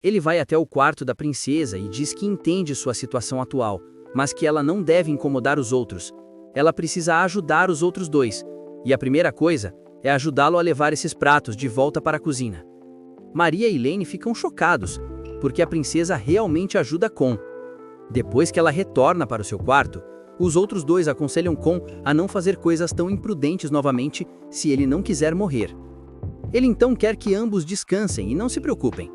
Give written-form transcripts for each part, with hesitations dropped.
Ele vai até o quarto da princesa e diz que entende sua situação atual, mas que ela não deve incomodar os outros. Ela precisa ajudar os outros dois, e a primeira coisa é ajudá-lo a levar esses pratos de volta para a cozinha. Maria e Lane ficam chocados, porque a princesa realmente ajuda Con. Depois que ela retorna para o seu quarto, os outros dois aconselham Con a não fazer coisas tão imprudentes novamente se ele não quiser morrer. Ele então quer que ambos descansem e não se preocupem.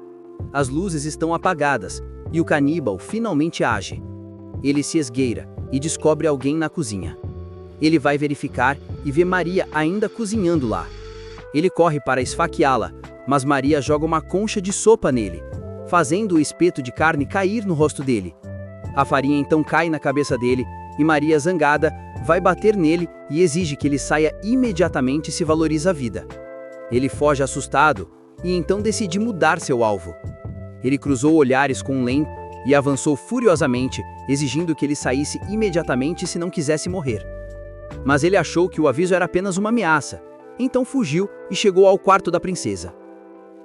As luzes estão apagadas e o caníbal finalmente age. Ele se esgueira e descobre alguém na cozinha. Ele vai verificar e vê Maria ainda cozinhando lá. Ele corre para esfaqueá-la, mas Maria joga uma concha de sopa nele, fazendo o espeto de carne cair no rosto dele. A farinha então cai na cabeça dele e Maria, zangada, vai bater nele e exige que ele saia imediatamente se valoriza a vida. Ele foge assustado e então decide mudar seu alvo. Ele cruzou olhares com Lane e avançou furiosamente, exigindo que ele saísse imediatamente se não quisesse morrer. Mas ele achou que o aviso era apenas uma ameaça, então fugiu e chegou ao quarto da princesa.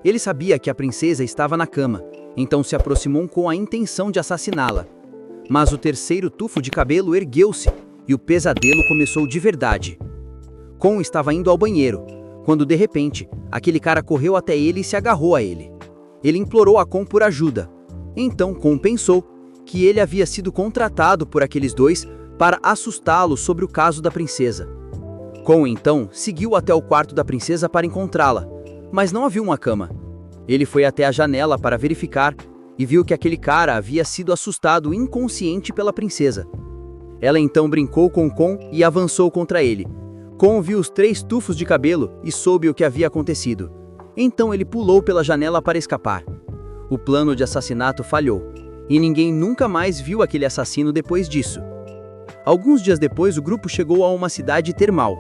Ele sabia que a princesa estava na cama, então se aproximou com a intenção de assassiná-la. Mas o terceiro tufo de cabelo ergueu-se e o pesadelo começou de verdade. Con estava indo ao banheiro, quando de repente, aquele cara correu até ele e se agarrou a ele. Ele implorou a Con por ajuda. Então Con pensou que ele havia sido contratado por aqueles dois para assustá-lo sobre o caso da princesa. Con então seguiu até o quarto da princesa para encontrá-la, mas não havia uma cama. Ele foi até a janela para verificar e viu que aquele cara havia sido assustado inconsciente pela princesa. Ela então brincou com Con e avançou contra ele. Con viu os 3 tufos de cabelo e soube o que havia acontecido. Então ele pulou pela janela para escapar. O plano de assassinato falhou, e ninguém nunca mais viu aquele assassino depois disso. Alguns dias depois, o grupo chegou a uma cidade termal.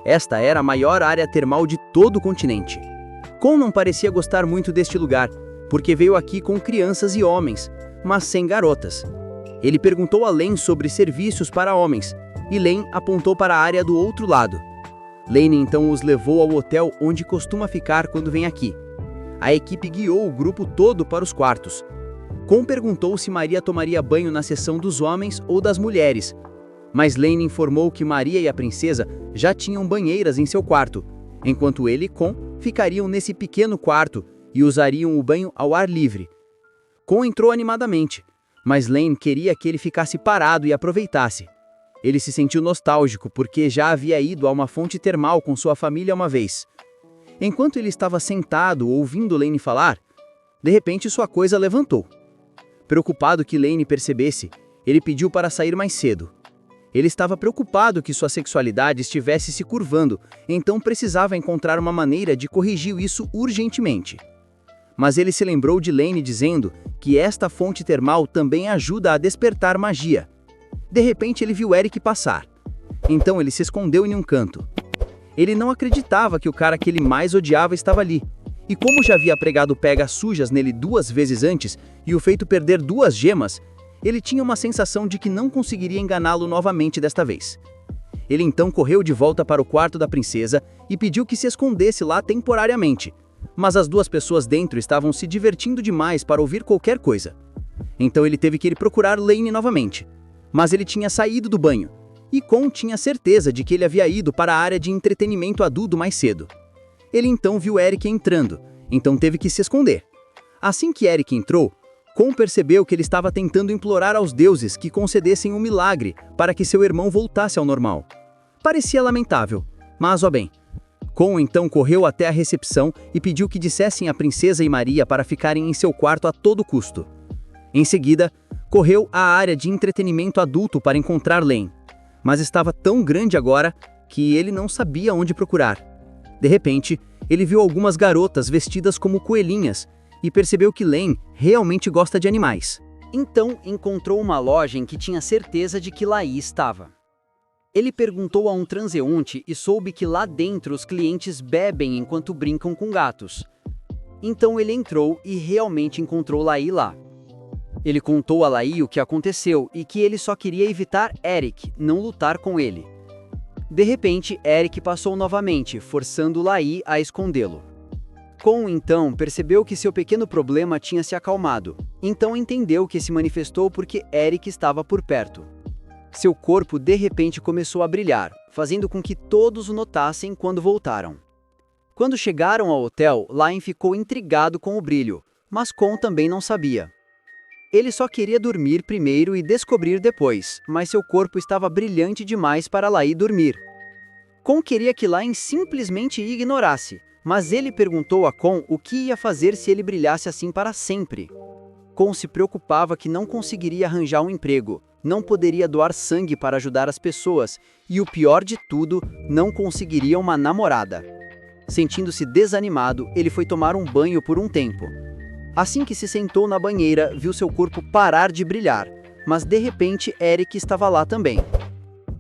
Esta era a maior área termal de todo o continente. Con não parecia gostar muito deste lugar, porque veio aqui com crianças e homens, mas sem garotas. Ele perguntou a Lane sobre serviços para homens, e Lane apontou para a área do outro lado. Lane então os levou ao hotel onde costuma ficar quando vem aqui. A equipe guiou o grupo todo para os quartos. Con perguntou se Maria tomaria banho na seção dos homens ou das mulheres, mas Lane informou que Maria e a princesa já tinham banheiras em seu quarto, enquanto ele e Con ficariam nesse pequeno quarto e usariam o banho ao ar livre. Con entrou animadamente, mas Lane queria que ele ficasse parado e aproveitasse. Ele se sentiu nostálgico porque já havia ido a uma fonte termal com sua família uma vez. Enquanto ele estava sentado ouvindo Lane falar, de repente sua coisa levantou. Preocupado que Lane percebesse, ele pediu para sair mais cedo. Ele estava preocupado que sua sexualidade estivesse se curvando, então precisava encontrar uma maneira de corrigir isso urgentemente. Mas ele se lembrou de Lane dizendo que esta fonte termal também ajuda a despertar magia. De repente ele viu Eric passar. Então ele se escondeu em um canto. Ele não acreditava que o cara que ele mais odiava estava ali. E como já havia pregado pegas sujas nele 2 vezes antes e o feito perder 2 gemas, ele tinha uma sensação de que não conseguiria enganá-lo novamente desta vez. Ele então correu de volta para o quarto da princesa e pediu que se escondesse lá temporariamente. Mas as 2 pessoas dentro estavam se divertindo demais para ouvir qualquer coisa. Então ele teve que ir procurar Lane novamente. Mas ele tinha saído do banho, e Con tinha certeza de que ele havia ido para a área de entretenimento adulto mais cedo. Ele então viu Eric entrando, então teve que se esconder. Assim que Eric entrou, Con percebeu que ele estava tentando implorar aos deuses que concedessem um milagre para que seu irmão voltasse ao normal. Parecia lamentável, mas ó bem. Con então correu até a recepção e pediu que dissessem a princesa e Maria para ficarem em seu quarto a todo custo. Em seguida, correu à área de entretenimento adulto para encontrar Lane, mas estava tão grande agora que ele não sabia onde procurar. De repente, ele viu algumas garotas vestidas como coelhinhas e percebeu que Lane realmente gosta de animais. Então, encontrou uma loja em que tinha certeza de que Laí estava. Ele perguntou a um transeunte e soube que lá dentro os clientes bebem enquanto brincam com gatos. Então ele entrou e realmente encontrou Laí lá. Ele contou a Laí o que aconteceu e que ele só queria evitar Eric, não lutar com ele. De repente, Eric passou novamente, forçando Laí a escondê-lo. Con, então, percebeu que seu pequeno problema tinha se acalmado. Então entendeu que se manifestou porque Eric estava por perto. Seu corpo de repente começou a brilhar, fazendo com que todos o notassem quando voltaram. Quando chegaram ao hotel, Lion ficou intrigado com o brilho, mas Con também não sabia. Ele só queria dormir primeiro e descobrir depois, mas seu corpo estava brilhante demais para Lai dormir. Con queria que Lion simplesmente ignorasse, mas ele perguntou a Con o que ia fazer se ele brilhasse assim para sempre. Con se preocupava que não conseguiria arranjar um emprego, não poderia doar sangue para ajudar as pessoas e, o pior de tudo, não conseguiria uma namorada. Sentindo-se desanimado, ele foi tomar um banho por um tempo. Assim que se sentou na banheira, viu seu corpo parar de brilhar, mas de repente Eric estava lá também.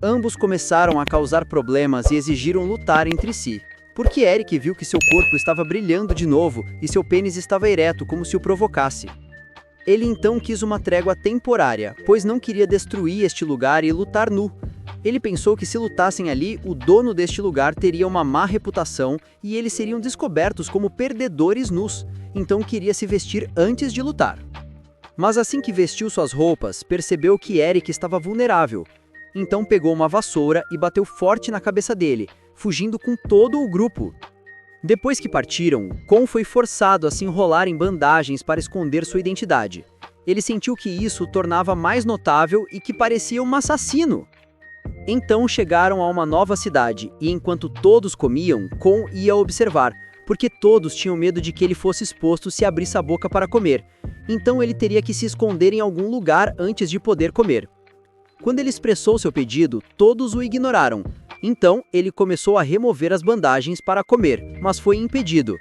Ambos começaram a causar problemas e exigiram lutar entre si, porque Eric viu que seu corpo estava brilhando de novo e seu pênis estava ereto como se o provocasse. Ele então quis uma trégua temporária, pois não queria destruir este lugar e lutar nu. Ele pensou que se lutassem ali, o dono deste lugar teria uma má reputação e eles seriam descobertos como perdedores nus, então queria se vestir antes de lutar. Mas assim que vestiu suas roupas, percebeu que Eric estava vulnerável. Então pegou uma vassoura e bateu forte na cabeça dele, fugindo com todo o grupo. Depois que partiram, Con foi forçado a se enrolar em bandagens para esconder sua identidade. Ele sentiu que isso o tornava mais notável e que parecia um assassino. Então chegaram a uma nova cidade, e enquanto todos comiam, Con ia observar, porque todos tinham medo de que ele fosse exposto se abrisse a boca para comer. Então ele teria que se esconder em algum lugar antes de poder comer. Quando ele expressou seu pedido, todos o ignoraram. Então ele começou a remover as bandagens para comer, mas foi impedido.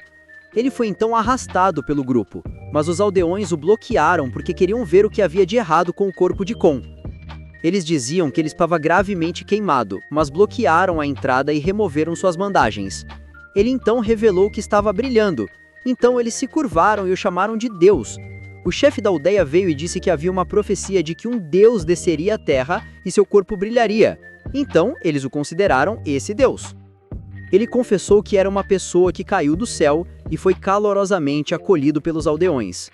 Ele foi então arrastado pelo grupo, mas os aldeões o bloquearam porque queriam ver o que havia de errado com o corpo de Con. Eles diziam que ele estava gravemente queimado, mas bloquearam a entrada e removeram suas bandagens. Ele então revelou que estava brilhando, então eles se curvaram e o chamaram de Deus. O chefe da aldeia veio e disse que havia uma profecia de que um Deus desceria à terra e seu corpo brilharia. Então eles o consideraram esse Deus. Ele confessou que era uma pessoa que caiu do céu e foi calorosamente acolhido pelos aldeões.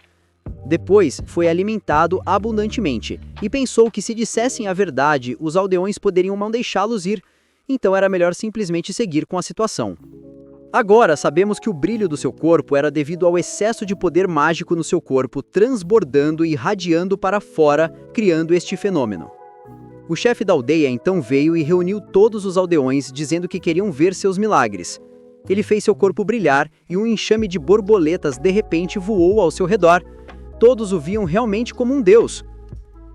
Depois, foi alimentado abundantemente, e pensou que se dissessem a verdade, os aldeões poderiam não deixá-los ir, então era melhor simplesmente seguir com a situação. Agora sabemos que o brilho do seu corpo era devido ao excesso de poder mágico no seu corpo, transbordando e irradiando para fora, criando este fenômeno. O chefe da aldeia então veio e reuniu todos os aldeões, dizendo que queriam ver seus milagres. Ele fez seu corpo brilhar e um enxame de borboletas de repente voou ao seu redor. Todos o viam realmente como um deus.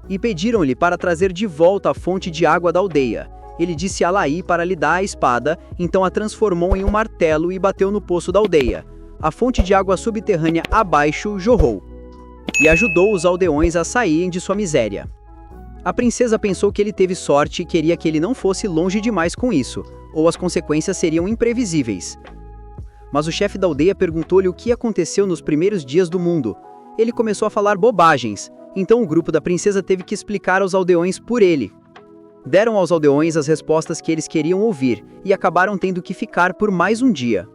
E pediram-lhe para trazer de volta a fonte de água da aldeia. Ele disse a Lai para lhe dar a espada, então a transformou em um martelo e bateu no poço da aldeia. A fonte de água subterrânea abaixo jorrou. E ajudou os aldeões a saírem de sua miséria. A princesa pensou que ele teve sorte e queria que ele não fosse longe demais com isso, ou as consequências seriam imprevisíveis. Mas o chefe da aldeia perguntou-lhe o que aconteceu nos primeiros dias do mundo. Ele começou a falar bobagens, então o grupo da princesa teve que explicar aos aldeões por ele. Deram aos aldeões as respostas que eles queriam ouvir, e acabaram tendo que ficar por mais um dia.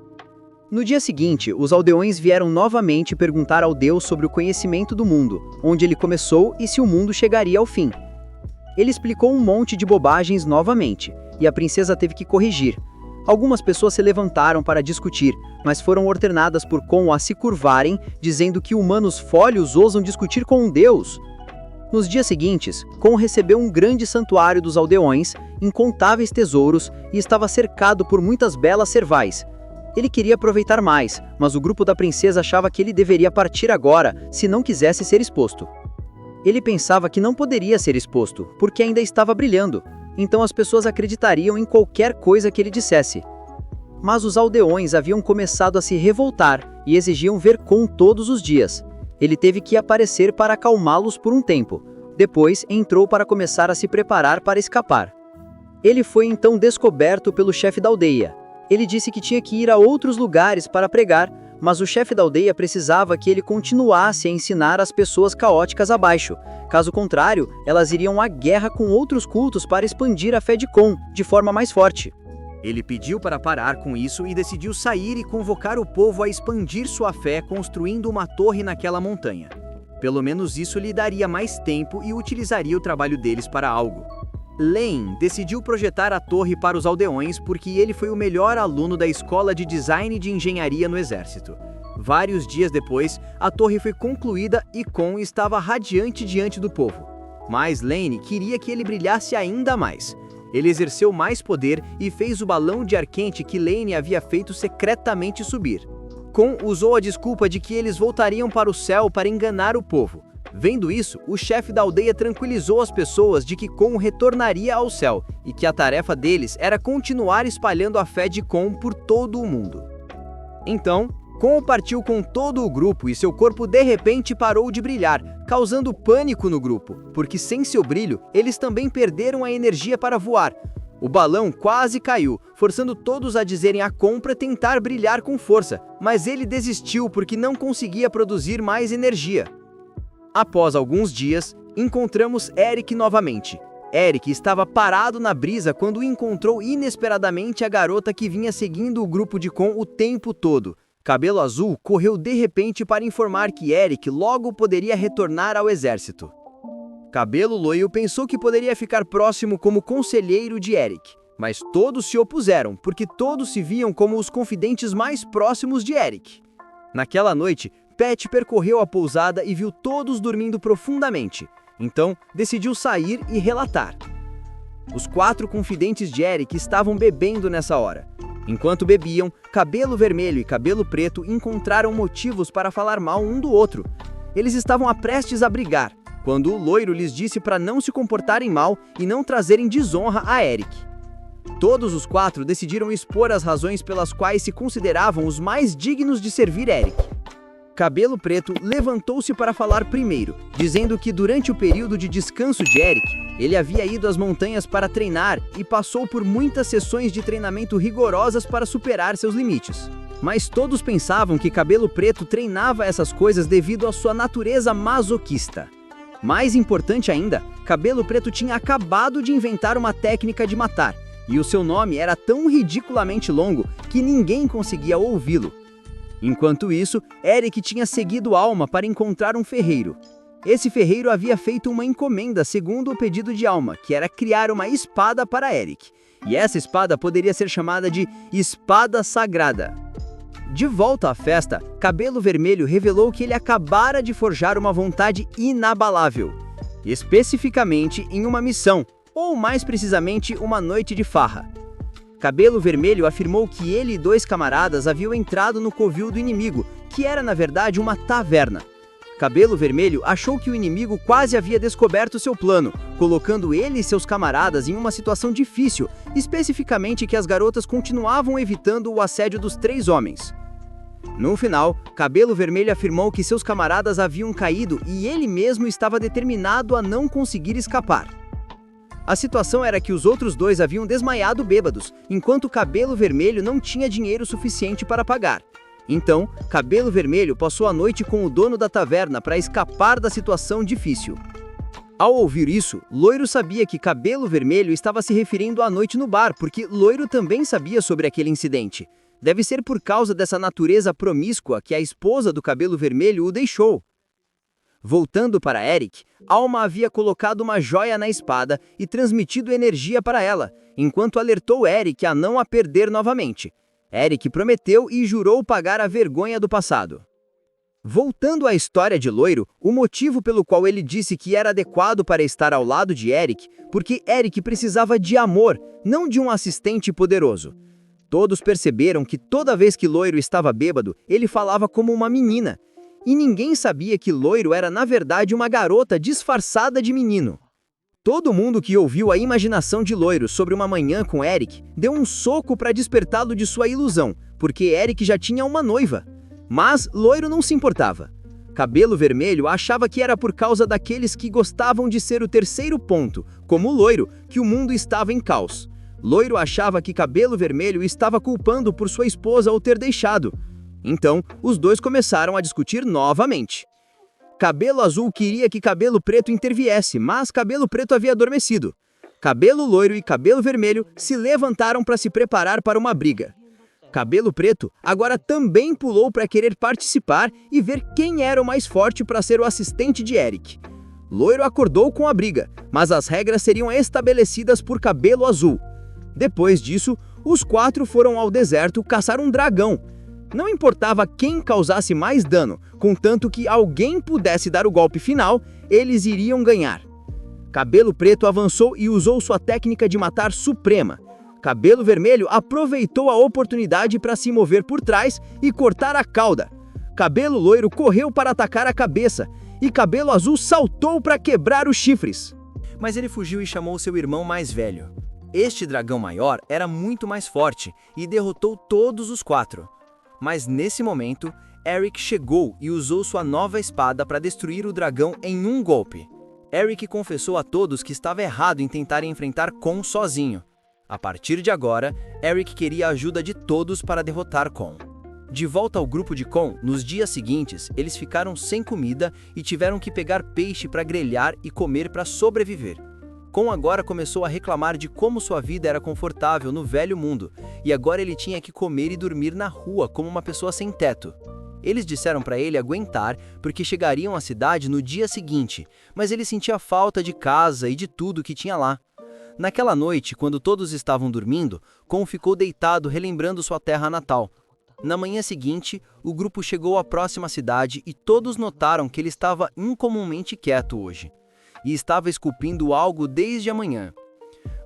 No dia seguinte, os aldeões vieram novamente perguntar ao Deus sobre o conhecimento do mundo, onde ele começou e se o mundo chegaria ao fim. Ele explicou um monte de bobagens novamente, e a princesa teve que corrigir. Algumas pessoas se levantaram para discutir, mas foram ordenadas por Con a se curvarem, dizendo que humanos folhos ousam discutir com um deus. Nos dias seguintes, Con recebeu um grande santuário dos aldeões, incontáveis tesouros e estava cercado por muitas belas servais. Ele queria aproveitar mais, mas o grupo da princesa achava que ele deveria partir agora, se não quisesse ser exposto. Ele pensava que não poderia ser exposto, porque ainda estava brilhando, então as pessoas acreditariam em qualquer coisa que ele dissesse. Mas os aldeões haviam começado a se revoltar e exigiam ver Con todos os dias. Ele teve que aparecer para acalmá-los por um tempo. Depois, entrou para começar a se preparar para escapar. Ele foi então descoberto pelo chefe da aldeia. Ele disse que tinha que ir a outros lugares para pregar, mas o chefe da aldeia precisava que ele continuasse a ensinar as pessoas caóticas abaixo. Caso contrário, elas iriam à guerra com outros cultos para expandir a fé de Con de forma mais forte. Ele pediu para parar com isso e decidiu sair e convocar o povo a expandir sua fé construindo uma torre naquela montanha. Pelo menos isso lhe daria mais tempo e utilizaria o trabalho deles para algo. Lane decidiu projetar a torre para os aldeões porque ele foi o melhor aluno da escola de design de engenharia no exército. Vários dias depois, a torre foi concluída e Con estava radiante diante do povo. Mas Lane queria que ele brilhasse ainda mais. Ele exerceu mais poder e fez o balão de ar quente que Lane havia feito secretamente subir. Con usou a desculpa de que eles voltariam para o céu para enganar o povo. Vendo isso, o chefe da aldeia tranquilizou as pessoas de que Con retornaria ao céu e que a tarefa deles era continuar espalhando a fé de Con por todo o mundo. Então, Con partiu com todo o grupo e seu corpo de repente parou de brilhar, causando pânico no grupo, porque sem seu brilho, eles também perderam a energia para voar. O balão quase caiu, forçando todos a dizerem a Con para tentar brilhar com força, mas ele desistiu porque não conseguia produzir mais energia. Após alguns dias, encontramos Eric novamente. Eric estava parado na brisa quando encontrou inesperadamente a garota que vinha seguindo o grupo de Con o tempo todo. Cabelo Azul correu de repente para informar que Eric logo poderia retornar ao exército. Cabelo Loiro pensou que poderia ficar próximo como conselheiro de Eric, mas todos se opuseram porque todos se viam como os confidentes mais próximos de Eric. Naquela noite, Pat percorreu a pousada e viu todos dormindo profundamente, então decidiu sair e relatar. Os 4 confidentes de Eric estavam bebendo nessa hora. Enquanto bebiam, Cabelo Vermelho e Cabelo Preto encontraram motivos para falar mal um do outro. Eles estavam prestes a brigar, quando o Loiro lhes disse para não se comportarem mal e não trazerem desonra a Eric. Todos os 4 decidiram expor as razões pelas quais se consideravam os mais dignos de servir Eric. Cabelo Preto levantou-se para falar primeiro, dizendo que durante o período de descanso de Eric, ele havia ido às montanhas para treinar e passou por muitas sessões de treinamento rigorosas para superar seus limites. Mas todos pensavam que Cabelo Preto treinava essas coisas devido à sua natureza masoquista. Mais importante ainda, Cabelo Preto tinha acabado de inventar uma técnica de matar, e o seu nome era tão ridiculamente longo que ninguém conseguia ouvi-lo. Enquanto isso, Eric tinha seguido Alma para encontrar um ferreiro. Esse ferreiro havia feito uma encomenda segundo o pedido de Alma, que era criar uma espada para Eric. E essa espada poderia ser chamada de Espada Sagrada. De volta à festa, Cabelo Vermelho revelou que ele acabara de forjar uma vontade inabalável, especificamente em uma missão, ou mais precisamente uma noite de farra. Cabelo Vermelho afirmou que ele e 2 camaradas haviam entrado no covil do inimigo, que era na verdade uma taverna. Cabelo Vermelho achou que o inimigo quase havia descoberto seu plano, colocando ele e seus camaradas em uma situação difícil, especificamente que as garotas continuavam evitando o assédio dos 3 homens. No final, Cabelo Vermelho afirmou que seus camaradas haviam caído e ele mesmo estava determinado a não conseguir escapar. A situação era que os outros 2 haviam desmaiado bêbados, enquanto Cabelo Vermelho não tinha dinheiro suficiente para pagar. Então, Cabelo Vermelho passou a noite com o dono da taverna para escapar da situação difícil. Ao ouvir isso, Loiro sabia que Cabelo Vermelho estava se referindo à noite no bar, porque Loiro também sabia sobre aquele incidente. Deve ser por causa dessa natureza promíscua que a esposa do Cabelo Vermelho o deixou. Voltando para Eric, Alma havia colocado uma joia na espada e transmitido energia para ela, enquanto alertou Eric a não a perder novamente. Eric prometeu e jurou pagar a vergonha do passado. Voltando à história de Loiro, o motivo pelo qual ele disse que era adequado para estar ao lado de Eric, porque Eric precisava de amor, não de um assistente poderoso. Todos perceberam que toda vez que Loiro estava bêbado, ele falava como uma menina. E ninguém sabia que Loiro era na verdade uma garota disfarçada de menino. Todo mundo que ouviu a imaginação de Loiro sobre uma manhã com Eric deu um soco para despertá-lo de sua ilusão, porque Eric já tinha uma noiva. Mas Loiro não se importava. Cabelo Vermelho achava que era por causa daqueles que gostavam de ser o terceiro ponto, como Loiro, que o mundo estava em caos. Loiro achava que Cabelo Vermelho estava culpando por sua esposa o ter deixado. Então, os 2 começaram a discutir novamente. Cabelo Azul queria que Cabelo Preto interviesse, mas Cabelo Preto havia adormecido. Cabelo Loiro e Cabelo Vermelho se levantaram para se preparar para uma briga. Cabelo Preto agora também pulou para querer participar e ver quem era o mais forte para ser o assistente de Eric. Loiro acordou com a briga, mas as regras seriam estabelecidas por Cabelo Azul. Depois disso, os 4 foram ao deserto caçar um dragão. Não importava quem causasse mais dano, contanto que alguém pudesse dar o golpe final, eles iriam ganhar. Cabelo Preto avançou e usou sua técnica de matar suprema. Cabelo Vermelho aproveitou a oportunidade para se mover por trás e cortar a cauda. Cabelo Loiro correu para atacar a cabeça, e Cabelo Azul saltou para quebrar os chifres. Mas ele fugiu e chamou seu irmão mais velho. Este dragão maior era muito mais forte e derrotou todos os 4. Mas nesse momento, Eric chegou e usou sua nova espada para destruir o dragão em um golpe. Eric confessou a todos que estava errado em tentar enfrentar Kon sozinho. A partir de agora, Eric queria a ajuda de todos para derrotar Kon. De volta ao grupo de Kon, nos dias seguintes, eles ficaram sem comida e tiveram que pegar peixe para grelhar e comer para sobreviver. Kon agora começou a reclamar de como sua vida era confortável no velho mundo, e agora ele tinha que comer e dormir na rua como uma pessoa sem teto. Eles disseram para ele aguentar porque chegariam à cidade no dia seguinte, mas ele sentia falta de casa e de tudo que tinha lá. Naquela noite, quando todos estavam dormindo, Kon ficou deitado relembrando sua terra natal. Na manhã seguinte, o grupo chegou à próxima cidade e todos notaram que ele estava incomumente quieto hoje. E estava esculpindo algo desde a manhã.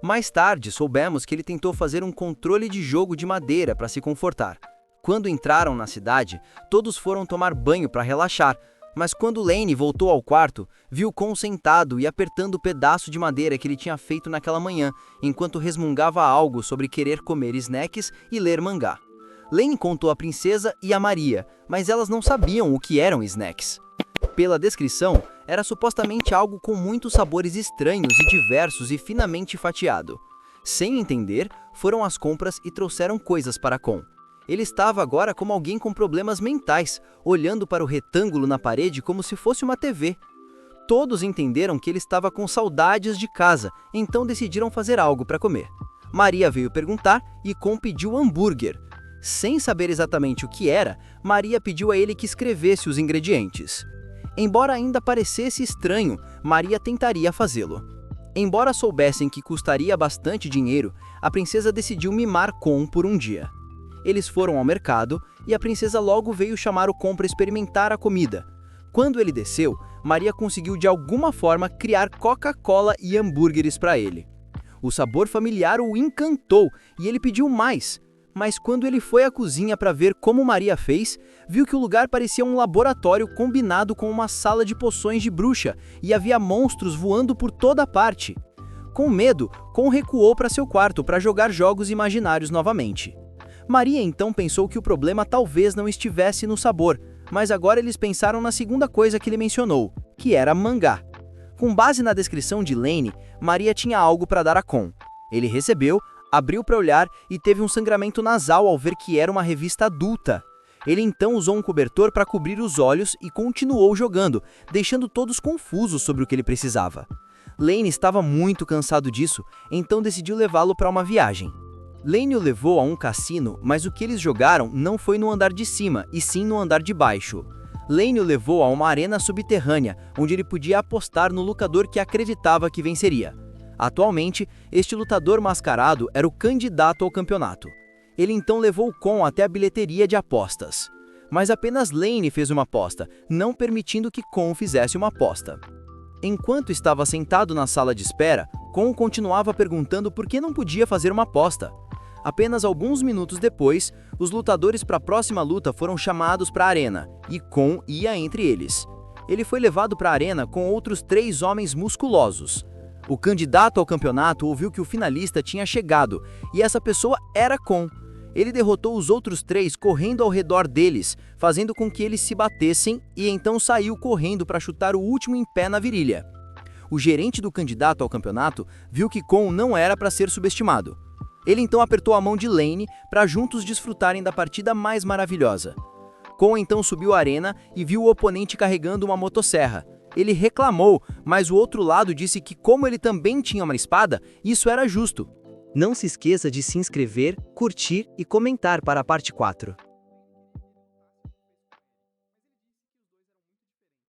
Mais tarde, soubemos que ele tentou fazer um controle de jogo de madeira para se confortar. Quando entraram na cidade, todos foram tomar banho para relaxar, mas quando Lane voltou ao quarto, viu Kon sentado e apertando o pedaço de madeira que ele tinha feito naquela manhã, enquanto resmungava algo sobre querer comer snacks e ler mangá. Lane contou a princesa e a Maria, mas elas não sabiam o que eram snacks. Pela descrição, era supostamente algo com muitos sabores estranhos e diversos e finamente fatiado. Sem entender, foram às compras e trouxeram coisas para Kon. Ele estava agora como alguém com problemas mentais, olhando para o retângulo na parede como se fosse uma TV. Todos entenderam que ele estava com saudades de casa, então decidiram fazer algo para comer. Maria veio perguntar e Kon pediu hambúrguer. Sem saber exatamente o que era, Maria pediu a ele que escrevesse os ingredientes. Embora ainda parecesse estranho, Maria tentaria fazê-lo. Embora soubessem que custaria bastante dinheiro, a princesa decidiu mimar Kon por um dia. Eles foram ao mercado e a princesa logo veio chamar o Kon para experimentar a comida. Quando ele desceu, Maria conseguiu de alguma forma criar Coca-Cola e hambúrgueres para ele. O sabor familiar o encantou e ele pediu mais. Mas quando ele foi à cozinha para ver como Maria fez, viu que o lugar parecia um laboratório combinado com uma sala de poções de bruxa e havia monstros voando por toda parte. Com medo, Kon recuou para seu quarto para jogar jogos imaginários novamente. Maria então pensou que o problema talvez não estivesse no sabor, mas agora eles pensaram na segunda coisa que ele mencionou, que era mangá. Com base na descrição de Lane, Maria tinha algo para dar a Kon. Ele recebeu, abriu para olhar e teve um sangramento nasal ao ver que era uma revista adulta. Ele então usou um cobertor para cobrir os olhos e continuou jogando, deixando todos confusos sobre o que ele precisava. Lane estava muito cansado disso, então decidiu levá-lo para uma viagem. Lane o levou a um cassino, mas o que eles jogaram não foi no andar de cima, e sim no andar de baixo. Lane o levou a uma arena subterrânea, onde ele podia apostar no lutador que acreditava que venceria. Atualmente, este lutador mascarado era o candidato ao campeonato. Ele então levou Kon até a bilheteria de apostas. Mas apenas Lane fez uma aposta, não permitindo que Kon fizesse uma aposta. Enquanto estava sentado na sala de espera, Kon continuava perguntando por que não podia fazer uma aposta. Apenas alguns minutos depois, os lutadores para a próxima luta foram chamados para a arena, e Kon ia entre eles. Ele foi levado para a arena com outros 3 homens musculosos. O candidato ao campeonato ouviu que o finalista tinha chegado, e essa pessoa era Kon. Ele derrotou os outros 3 correndo ao redor deles, fazendo com que eles se batessem, e então saiu correndo para chutar o último em pé na virilha. O gerente do candidato ao campeonato viu que Kon não era para ser subestimado. Ele então apertou a mão de Lane para juntos desfrutarem da partida mais maravilhosa. Kon então subiu a arena e viu o oponente carregando uma motosserra. Ele reclamou, mas o outro lado disse que como ele também tinha uma espada, isso era justo. Não se esqueça de se inscrever, curtir e comentar para a parte 4.